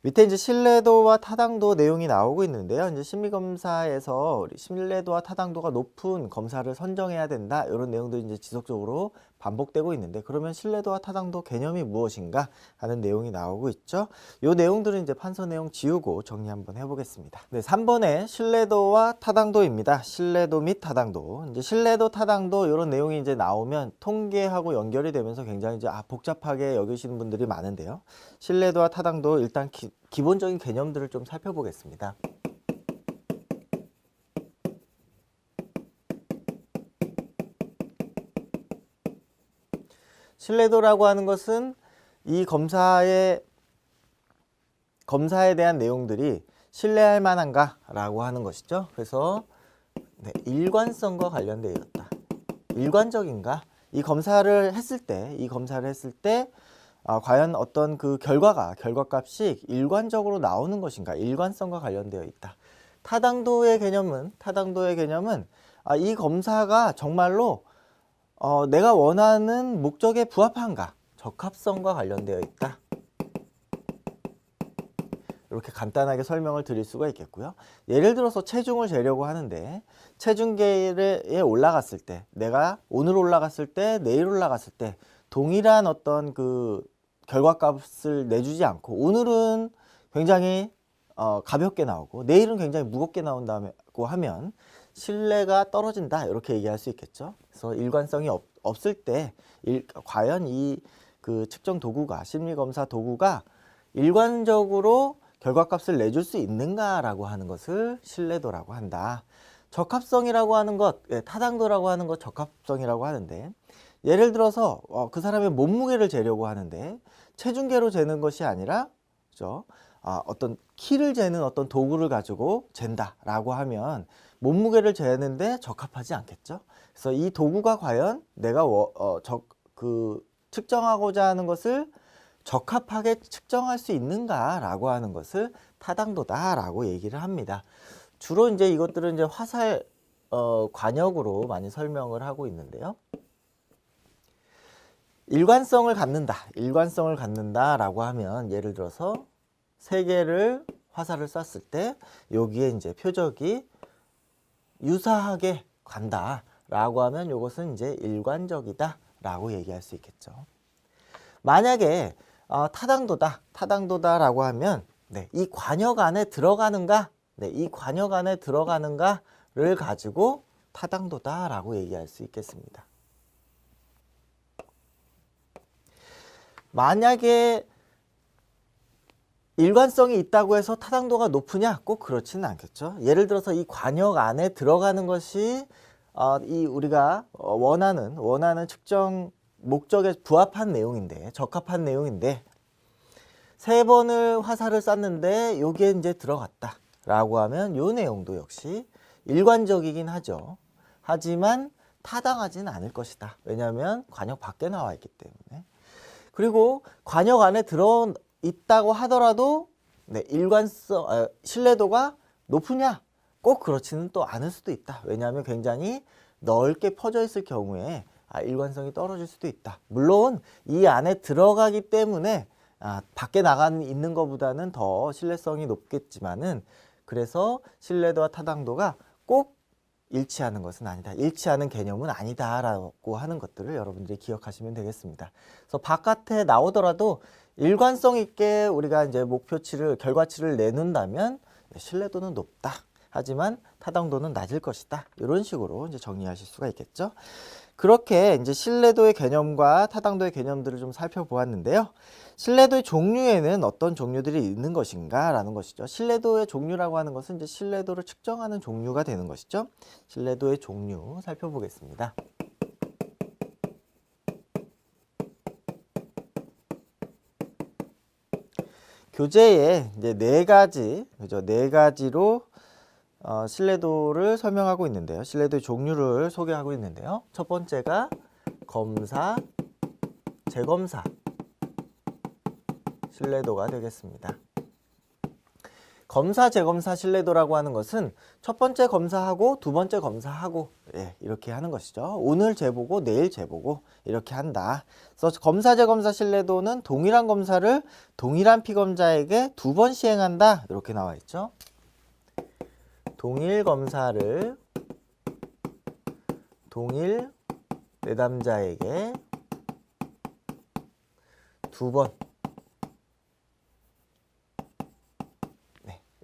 밑에 이제 신뢰도와 타당도 내용이 나오고 있는데요. 이제 심리검사에서 우리 신뢰도와 타당도가 높은 검사를 선정해야 된다. 이런 내용들이 이제 지속적으로 반복되고 있는데, 그러면 신뢰도와 타당도 개념이 무엇인가 하는 내용이 나오고 있죠. 이 내용들은 이제 판서 내용 지우고 정리 한번 해보겠습니다. 네, 3번에 신뢰도와 타당도입니다. 신뢰도 및 타당도. 이제 신뢰도, 타당도 이런 내용이 이제 나오면 통계하고 연결이 되면서 굉장히 이제 복잡하게 여기시는 분들이 많은데요. 신뢰도와 타당도 일단 기본적인 개념들을 좀 살펴보겠습니다. 신뢰도라고 하는 것은 이 검사에 대한 내용들이 신뢰할 만한가 라고 하는 것이죠. 그래서 네, 일관성과 관련되어 있다. 일관적인가? 이 검사를 했을 때 과연 어떤 그 결과값이 일관적으로 나오는 것인가? 일관성과 관련되어 있다. 타당도의 개념은 이 검사가 정말로 내가 원하는 목적에 부합한가? 적합성과 관련되어 있다. 이렇게 간단하게 설명을 드릴 수가 있겠고요. 예를 들어서 체중을 재려고 하는데, 체중계에 올라갔을 때, 내가 오늘 올라갔을 때, 내일 올라갔을 때 동일한 어떤 그 결과값을 내주지 않고, 오늘은 굉장히 가볍게 나오고 내일은 굉장히 무겁게 나온다고 하면 신뢰가 떨어진다, 이렇게 얘기할 수 있겠죠. 그래서 일관성이 없을 때 과연 이 그 측정 도구가, 심리검사 도구가 일관적으로 결과값을 내줄 수 있는가라고 하는 것을 신뢰도라고 한다. 적합성이라고 하는 것, 타당도라고 하는 것 적합성이라고 하는데, 예를 들어서 그 사람의 몸무게를 재려고 하는데 체중계로 재는 것이 아니라, 그죠? 어떤 키를 재는 어떤 도구를 가지고 잰다라고 하면 몸무게를 재는데 적합하지 않겠죠. 그래서 이 도구가 과연 내가 측정하고자 하는 것을 적합하게 측정할 수 있는가라고 하는 것을 타당도다라고 얘기를 합니다. 주로 이제 이것들은 이제 화살 관역으로 많이 설명을 하고 있는데요. 일관성을 갖는다라고 하면, 예를 들어서 세 개를 화살을 쐈을 때 여기에 이제 표적이 유사하게 간다라고 하면 이것은 이제 일관적이다라고 얘기할 수 있겠죠. 만약에 타당도다라고 하면, 네, 이 관역 안에 들어가는가, 이 관역 안에 들어가는가를 가지고 타당도다라고 얘기할 수 있겠습니다. 만약에 일관성이 있다고 해서 타당도가 높으냐? 꼭 그렇지는 않겠죠. 예를 들어서 이 관역 안에 들어가는 것이 이 우리가 원하는 측정 목적에 부합한 내용인데, 적합한 내용인데, 세 번을 화살을 쐈는데 여기에 이제 들어갔다 라고 하면 이 내용도 역시 일관적이긴 하죠. 하지만 타당하지는 않을 것이다. 왜냐하면 관역 밖에 나와 있기 때문에. 그리고 관역 안에 들어 있다고 하더라도 신뢰도가 높으냐? 꼭 그렇지는 또 않을 수도 있다. 왜냐하면 굉장히 넓게 퍼져 있을 경우에 일관성이 떨어질 수도 있다. 물론 이 안에 들어가기 때문에 밖에 나가 있는 것보다는 더 신뢰성이 높겠지만은, 그래서 신뢰도와 타당도가 꼭 일치하는 것은 아니다. 일치하는 개념은 아니다라고 하는 것들을 여러분들이 기억하시면 되겠습니다. 그래서 바깥에 나오더라도 일관성 있게 우리가 이제 결과치를 내놓는다면 신뢰도는 높다. 하지만 타당도는 낮을 것이다. 이런 식으로 이제 정리하실 수가 있겠죠. 그렇게 이제 신뢰도의 개념과 타당도의 개념들을 좀 살펴보았는데요. 신뢰도의 종류에는 어떤 종류들이 있는 것인가 라는 것이죠. 신뢰도의 종류라고 하는 것은 이제 신뢰도를 측정하는 종류가 되는 것이죠. 신뢰도의 종류 살펴보겠습니다. 교재에 이제 네 가지로 신뢰도를 설명하고 있는데요. 신뢰도의 종류를 소개하고 있는데요. 첫 번째가 검사, 재검사 신뢰도가 되겠습니다. 검사 재검사 신뢰도라고 하는 것은 첫 번째 검사하고 두 번째 검사하고 이렇게 하는 것이죠. 오늘 재보고 내일 재보고 이렇게 한다. 그래서 검사 재검사 신뢰도는 동일한 검사를 동일한 피검자에게 두 번 시행한다. 이렇게 나와 있죠. 동일 검사를 동일 내담자에게 두 번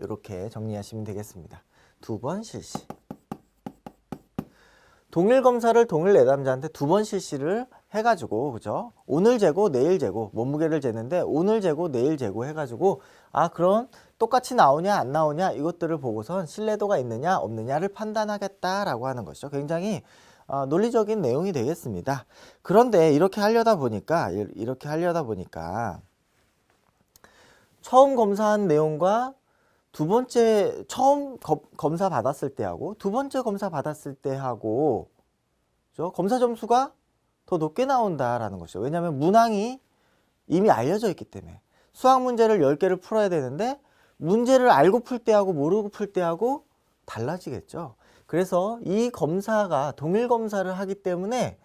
이렇게 정리하시면 되겠습니다. 두 번 실시. 동일 검사를 동일 내담자한테 두 번 실시를 해가지고, 그죠? 오늘 재고, 내일 재고, 몸무게를 재는데 오늘 재고, 내일 재고 해가지고, 그럼 똑같이 나오냐, 안 나오냐, 이것들을 보고선 신뢰도가 있느냐, 없느냐를 판단하겠다라고 하는 것이죠. 굉장히 논리적인 내용이 되겠습니다. 그런데 이렇게 하려다 보니까, 처음 검사한 내용과 두 번째 처음 검사 받았을 때하고 두 번째 검사 받았을 때하고 검사 점수가 더 높게 나온다라는 것이죠. 왜냐하면 문항이 이미 알려져 있기 때문에 수학 문제를 10개를 풀어야 되는데 문제를 알고 풀 때하고 모르고 풀 때하고 달라지겠죠. 그래서 이 검사가 동일 검사를 하기 때문에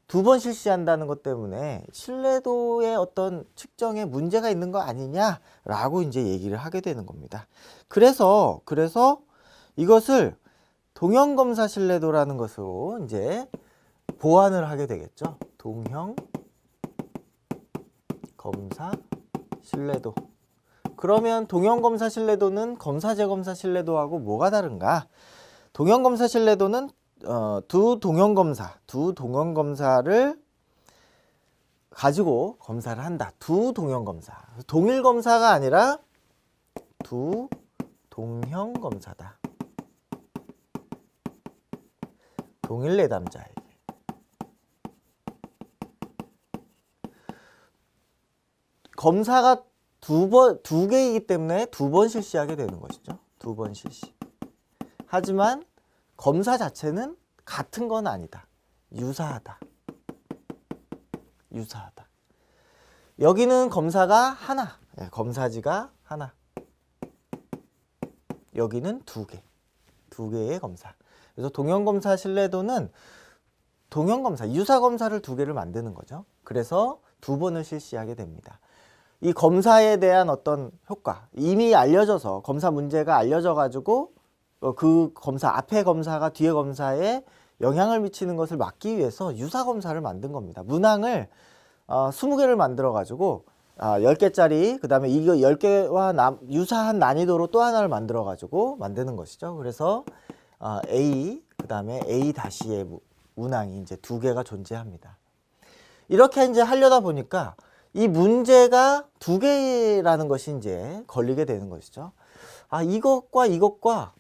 두 번 실시한다는 것 때문에 신뢰도의 어떤 측정에 문제가 있는 거 아니냐라고 이제 얘기를 하게 되는 겁니다. 그래서 이것을 동형검사 신뢰도라는 것으로 이제 보완을 하게 되겠죠. 동형검사 신뢰도. 그러면 동형검사 신뢰도는 검사 재검사 신뢰도하고 뭐가 다른가? 동형검사 신뢰도는 두 동형검사를 가지고 검사를 한다. 두 동형검사. 동일 검사가 아니라 두 동형검사다. 동일 내담자에게. 검사가 두 개이기 때문에 두 번 실시하게 되는 것이죠. 두 번 실시. 하지만 검사 자체는 같은 건 아니다. 유사하다. 여기는 검사가 하나, 검사지가 하나. 여기는 두 개의 검사. 그래서 동형검사 신뢰도는 동형검사, 유사검사를 두 개를 만드는 거죠. 그래서 두 번을 실시하게 됩니다. 이 검사에 대한 어떤 효과, 이미 알려져서 검사 문제가 알려져 가지고 그 검사, 앞에 검사가 뒤에 검사에 영향을 미치는 것을 막기 위해서 유사검사를 만든 겁니다. 문항을 20개를 만들어 가지고 10개짜리, 그 다음에 이거 10개와 유사한 난이도로 또 하나를 만들어 가지고 만드는 것이죠. 그래서 A, 그 다음에 A-의 문항이 이제 두 개가 존재합니다. 이렇게 이제 하려다 보니까 이 문제가 두 개라는 것이 이제 걸리게 되는 것이죠. 이것과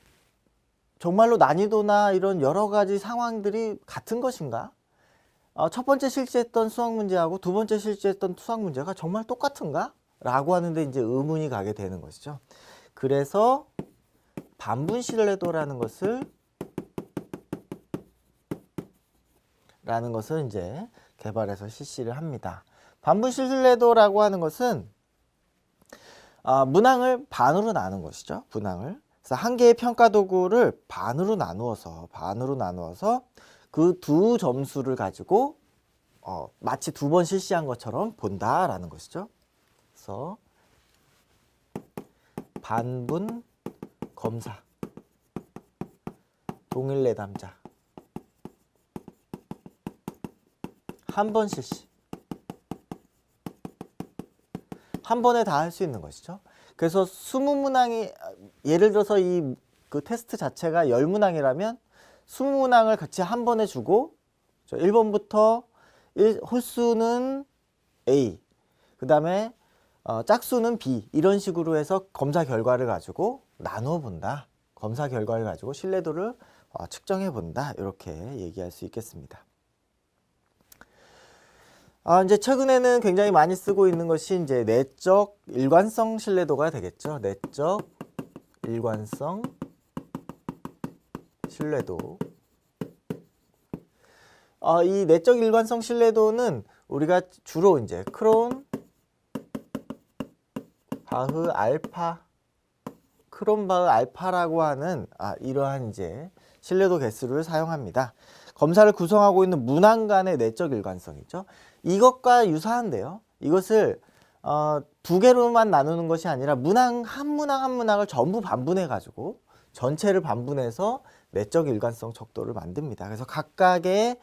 정말로 난이도나 이런 여러 가지 상황들이 같은 것인가? 첫 번째 실시했던 수학 문제하고 두 번째 실시했던 수학 문제가 정말 똑같은가? 라고 하는데 이제 의문이 가게 되는 것이죠. 그래서 반분 신뢰도라는 것을 이제 개발해서 실시를 합니다. 반분 신뢰도라고 하는 것은 문항을 반으로 나눈 것이죠. 문항을. 그래서 한 개의 평가 도구를 반으로 나누어서 그 두 점수를 가지고 마치 두 번 실시한 것처럼 본다라는 것이죠. 그래서 반분 검사, 동일 내담자, 한 번 실시, 한 번에 다 할 수 있는 것이죠. 그래서 20문항이 예를 들어서 그 테스트 자체가 10문항이라면 20문항을 같이 한 번에 주고 1번부터 홀수는 A, 그 다음에 짝수는 B, 이런 식으로 해서 검사 결과를 가지고 나누어 본다. 검사 결과를 가지고 신뢰도를 측정해 본다. 이렇게 얘기할 수 있겠습니다. 이제 최근에는 굉장히 많이 쓰고 있는 것이 이제 내적 일관성 신뢰도가 되겠죠. 내적 일관성 신뢰도. 이 내적 일관성 신뢰도는 우리가 주로 이제 크론, 하흐, 알파 크롬바흐 알파라고 하는 이러한 이제 신뢰도 개수를 사용합니다. 검사를 구성하고 있는 문항 간의 내적 일관성이죠. 이것과 유사한데요. 이것을 두 개로만 나누는 것이 아니라 문항 한 문항을 전부 반분해 가지고 전체를 반분해서 내적 일관성 척도를 만듭니다. 그래서 각각의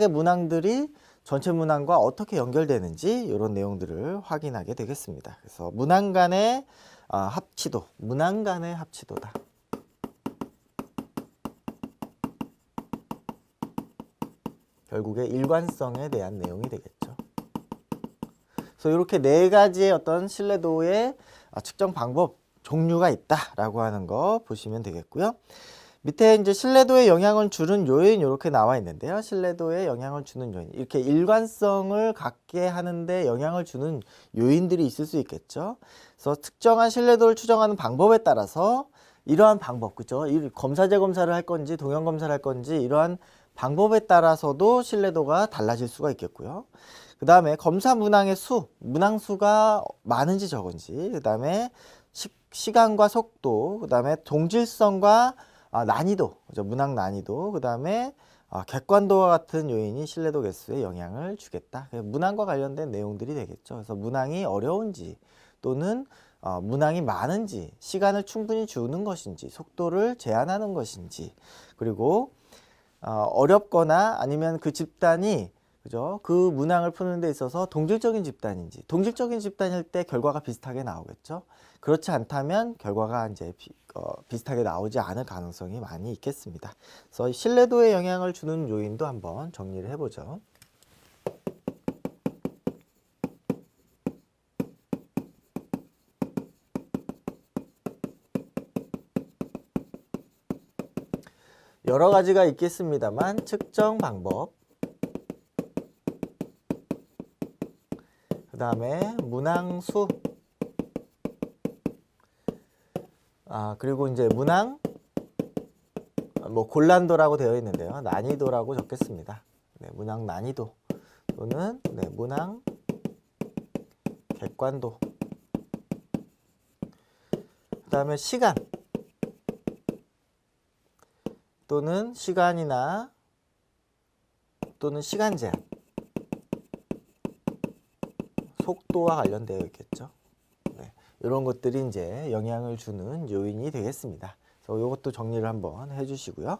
문항들이 전체 문항과 어떻게 연결되는지 이런 내용들을 확인하게 되겠습니다. 그래서 문항 간의 합치도, 문항 간의 합치도다. 결국에 일관성에 대한 내용이 되겠죠. 그래서 이렇게 네 가지의 어떤 신뢰도의 측정 방법, 종류가 있다라고 하는 거 보시면 되겠고요. 밑에 이제 신뢰도에 영향을 주는 요인 이렇게 나와 있는데요. 신뢰도에 영향을 주는 요인. 이렇게 일관성을 갖게 하는데 영향을 주는 요인들이 있을 수 있겠죠. 그래서 특정한 신뢰도를 추정하는 방법에 따라서 이러한 방법, 그죠? 검사 재검사를 할 건지 동형 검사를 할 건지 이러한 방법에 따라서도 신뢰도가 달라질 수가 있겠고요. 그 다음에 검사 문항의 문항 수가 많은지 적은지, 그 다음에 시간과 속도, 그 다음에 동질성과 난이도, 그죠? 문항 난이도, 그 다음에 객관도와 같은 요인이 신뢰도 개수에 영향을 주겠다. 문항과 관련된 내용들이 되겠죠. 그래서 문항이 어려운지 또는 문항이 많은지, 시간을 충분히 주는 것인지, 속도를 제한하는 것인지, 그리고 어렵거나 아니면 그 집단이 그죠? 그 문항을 푸는 데 있어서 동질적인 집단인지, 동질적인 집단일 때 결과가 비슷하게 나오겠죠. 그렇지 않다면 결과가 이제 비슷하게 나오지 않을 가능성이 많이 있겠습니다. 그래서 신뢰도에 영향을 주는 요인도 한번 정리를 해보죠. 여러 가지가 있겠습니다만 측정 방법, 그 다음에 문항 수, 그리고 이제 문항 곤란도라고 되어 있는데요. 난이도라고 적겠습니다. 네, 문항 난이도 또는 문항 객관도, 그 다음에 시간 또는 시간이나 또는 시간 제한, 속도와 관련되어 있겠죠. 네, 이런 것들이 이제 영향을 주는 요인이 되겠습니다. 그래서 이것도 정리를 한번 해주시고요.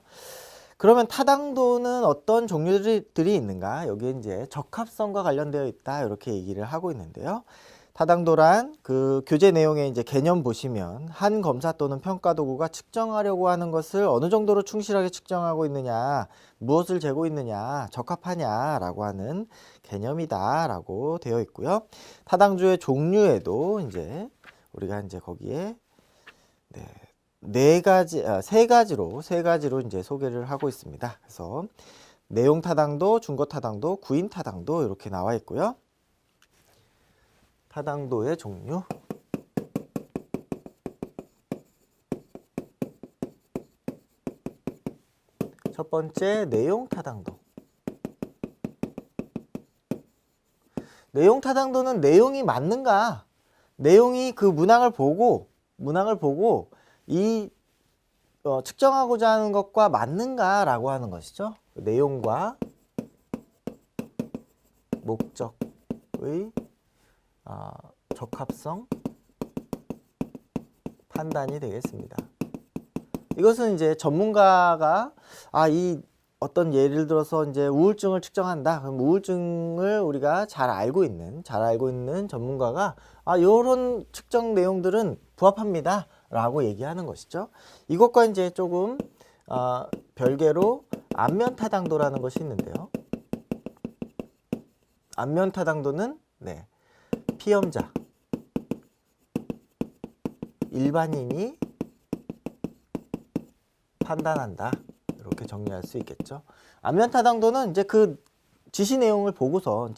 그러면 타당도는 어떤 종류들이 있는가? 여기에 이제 적합성과 관련되어 있다 이렇게 얘기를 하고 있는데요. 타당도란 그 교재 내용의 이제 개념 보시면 한 검사 또는 평가 도구가 측정하려고 하는 것을 어느 정도로 충실하게 측정하고 있느냐, 무엇을 재고 있느냐, 적합하냐라고 하는 개념이다라고 되어 있고요. 타당주의 종류에도 이제 우리가 이제 거기에 세 가지로 이제 소개를 하고 있습니다. 그래서 내용 타당도, 준거 타당도, 구인 타당도 이렇게 나와 있고요. 타당도의 종류, 첫 번째 내용 타당도. 내용 타당도는 내용이 맞는가, 내용이 그 문항을 보고 이 측정하고자 하는 것과 맞는가라고 하는 것이죠. 내용과 목적의 적합성 판단이 되겠습니다. 이것은 이제 전문가가 이 어떤 예를 들어서 이제 우울증을 측정한다. 그럼 우울증을 우리가 잘 알고 있는 전문가가 이런 측정 내용들은 부합합니다 라고 얘기하는 것이죠. 이것과 이제 조금 별개로 안면 타당도라는 것이 있는데요. 안면 타당도는 피험자, 일반인이 판단한다 이렇게 정리할 수 있겠죠. 안면 타당도는 이제 그 지시 내용을 보고서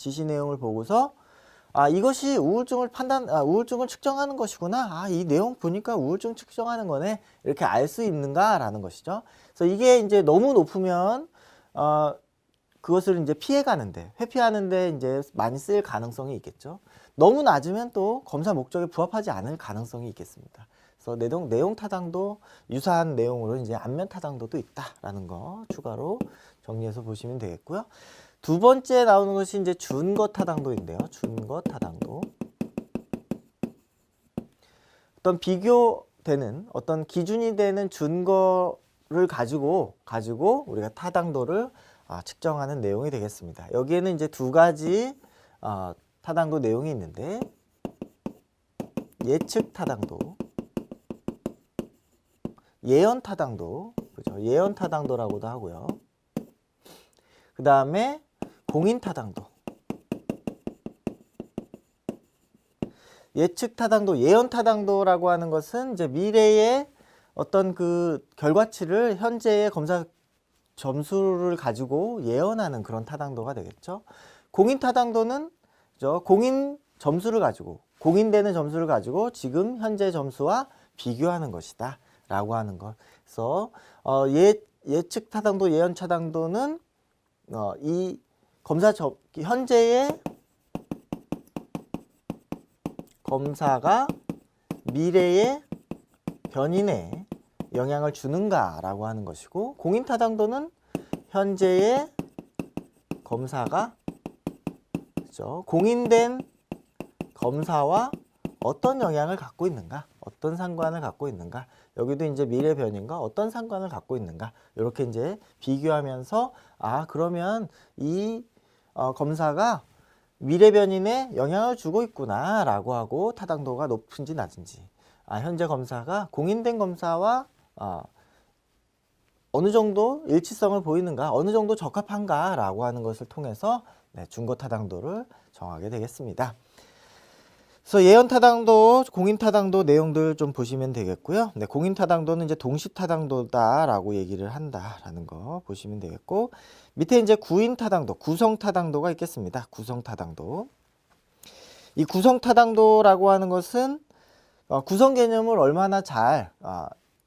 이것이 우울증을 측정하는 것이구나. 이 내용 보니까 우울증 측정하는 거네. 이렇게 알 수 있는가라는 것이죠. 그래서 이게 이제 너무 높으면 그것을 이제 회피하는데 이제 많이 쓸 가능성이 있겠죠. 너무 낮으면 또 검사 목적에 부합하지 않을 가능성이 있겠습니다. 그래서 내용 타당도 유사한 내용으로 이제 안면 타당도도 있다라는 거 추가로 정리해서 보시면 되겠고요. 두 번째 나오는 것이 이제 준거 타당도인데요. 준거 타당도. 어떤 비교되는 어떤 기준이 되는 준거를 가지고 우리가 타당도를 측정하는 내용이 되겠습니다. 여기에는 이제 두 가지 타당도 내용이 있는데 예측 타당도, 예언 타당도, 그죠? 예언 타당도라고도 하고요. 그 다음에 공인 타당도. 예측 타당도, 예언 타당도라고 하는 것은 이제 미래의 어떤 그 결과치를 현재의 검사 점수를 가지고 예언하는 그런 타당도가 되겠죠. 공인 타당도는 공인 점수를 가지고, 공인되는 점수를 가지고 지금 현재 점수와 비교하는 것이다 라고 하는 것. 그래서 예측 타당도, 예언 타당도는 이 현재의 검사가 미래의 변인에 영향을 주는가라고 하는 것이고, 공인 타당도는 현재의 검사가 공인된 검사와 어떤 영향을 갖고 있는가, 어떤 상관을 갖고 있는가, 여기도 이제 미래 변인과 어떤 상관을 갖고 있는가, 이렇게 이제 비교하면서 그러면 이 검사가 미래 변인에 영향을 주고 있구나 라고 하고 타당도가 높은지 낮은지, 현재 검사가 공인된 검사와 어느 정도 일치성을 보이는가, 어느 정도 적합한가 라고 하는 것을 통해서 준거 타당도를 정하게 되겠습니다. 그래서 예언 타당도, 공인 타당도 내용들 좀 보시면 되겠고요. 공인 타당도는 이제 동시 타당도다라고 얘기를 한다라는 거 보시면 되겠고, 밑에 이제 구인 타당도, 구성 타당도가 있겠습니다. 구성 타당도. 이 구성 타당도라고 하는 것은 구성 개념을 얼마나 잘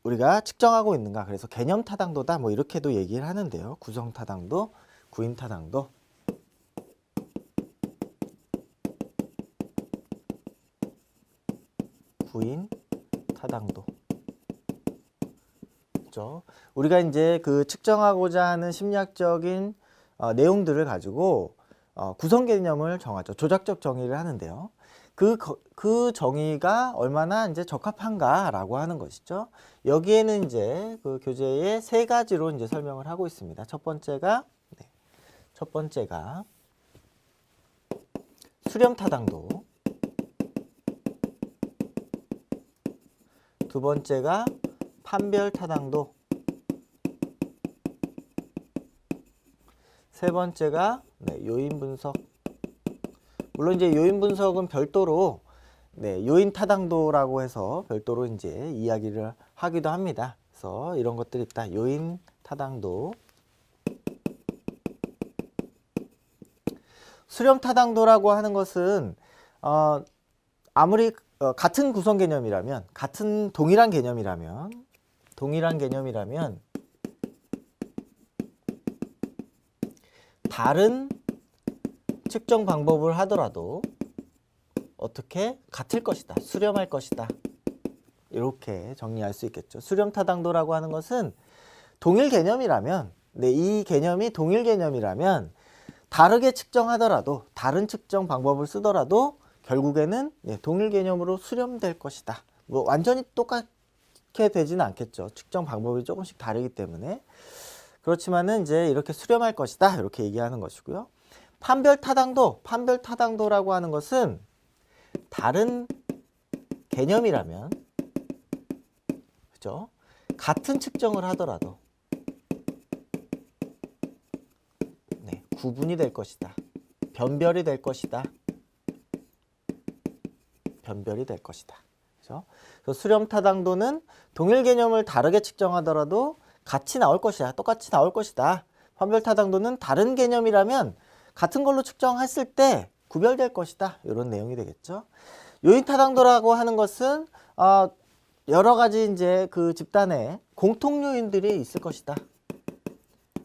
우리가 측정하고 있는가, 그래서 개념 타당도다 뭐 이렇게도 얘기를 하는데요. 구성 타당도, 구인 타당도. 구인 타당도. 그렇죠? 우리가 이제 그 측정하고자 하는 심리학적인 내용들을 가지고 구성 개념을 정하죠. 조작적 정의를 하는데요. 그 정의가 얼마나 이제 적합한가라고 하는 것이죠. 여기에는 이제 그 교재에 세 가지로 이제 설명을 하고 있습니다. 첫 번째가 수렴 타당도. 두 번째가 판별 타당도. 세 번째가 요인 분석. 물론 이제 요인 분석은 별도로 요인 타당도라고 해서 별도로 이제 이야기를 하기도 합니다. 그래서 이런 것들이 있다. 요인 타당도. 수렴 타당도라고 하는 것은 아무리 같은 구성 개념이라면, 동일한 개념이라면 다른 측정 방법을 하더라도 어떻게 같을 것이다, 수렴할 것이다, 이렇게 정리할 수 있겠죠. 수렴 타당도라고 하는 것은 동일 개념이라면, 이 개념이 동일 개념이라면 다르게 측정하더라도, 다른 측정 방법을 쓰더라도 결국에는 동일 개념으로 수렴될 것이다. 뭐 완전히 똑같게 되지는 않겠죠. 측정 방법이 조금씩 다르기 때문에. 그렇지만은 이제 이렇게 수렴할 것이다, 이렇게 얘기하는 것이고요. 판별 타당도라고 하는 것은 다른 개념이라면, 그죠? 같은 측정을 하더라도 구분이 될 것이다, 변별이 될 것이다. 그죠? 그래서 수렴 타당도는 동일 개념을 다르게 측정하더라도 같이 나올 것이다, 똑같이 나올 것이다. 판별 타당도는 다른 개념이라면 같은 걸로 측정했을 때 구별될 것이다, 이런 내용이 되겠죠. 요인 타당도라고 하는 것은 여러 가지 이제 그 집단에 공통 요인들이 있을 것이다.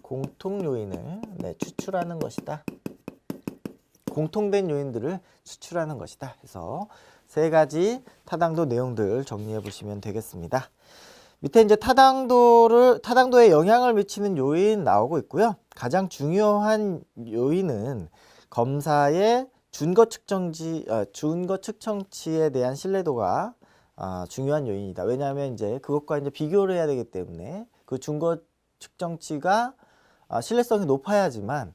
공통 요인을 추출하는 것이다. 공통된 요인들을 추출하는 것이다. 그래서 세 가지 타당도 내용들 정리해 보시면 되겠습니다. 밑에 이제 타당도에 영향을 미치는 요인 나오고 있고요. 가장 중요한 요인은 검사의 준거 측정치에 대한 신뢰도가 중요한 요인이다. 왜냐하면 이제 그것과 이제 비교를 해야 되기 때문에 그 준거 측정치가 신뢰성이 높아야지만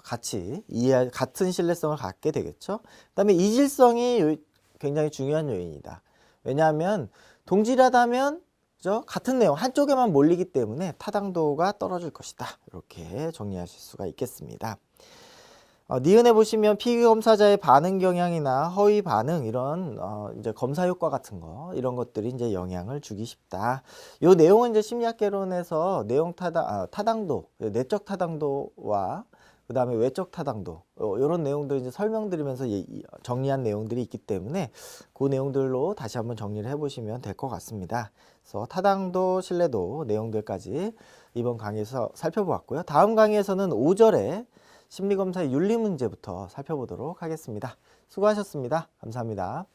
같은 신뢰성을 갖게 되겠죠. 그다음에 이질성이 굉장히 중요한 요인이다. 왜냐하면 동질하다면 같은 내용 한쪽에만 몰리기 때문에 타당도가 떨어질 것이다. 이렇게 정리하실 수가 있겠습니다. 니은에 보시면 피검사자의 반응 경향이나 허위 반응 이런 이제 검사 효과 같은 거 이런 것들이 이제 영향을 주기 쉽다. 요 내용은 이제 심리학개론에서 내용 타당도, 내적 타당도와 그 다음에 외적 타당도 이런 내용들 이제 설명드리면서 정리한 내용들이 있기 때문에 그 내용들로 다시 한번 정리를 해보시면 될 것 같습니다. 그래서 타당도, 신뢰도 내용들까지 이번 강의에서 살펴보았고요. 다음 강의에서는 5절에 심리검사의 윤리 문제부터 살펴보도록 하겠습니다. 수고하셨습니다. 감사합니다.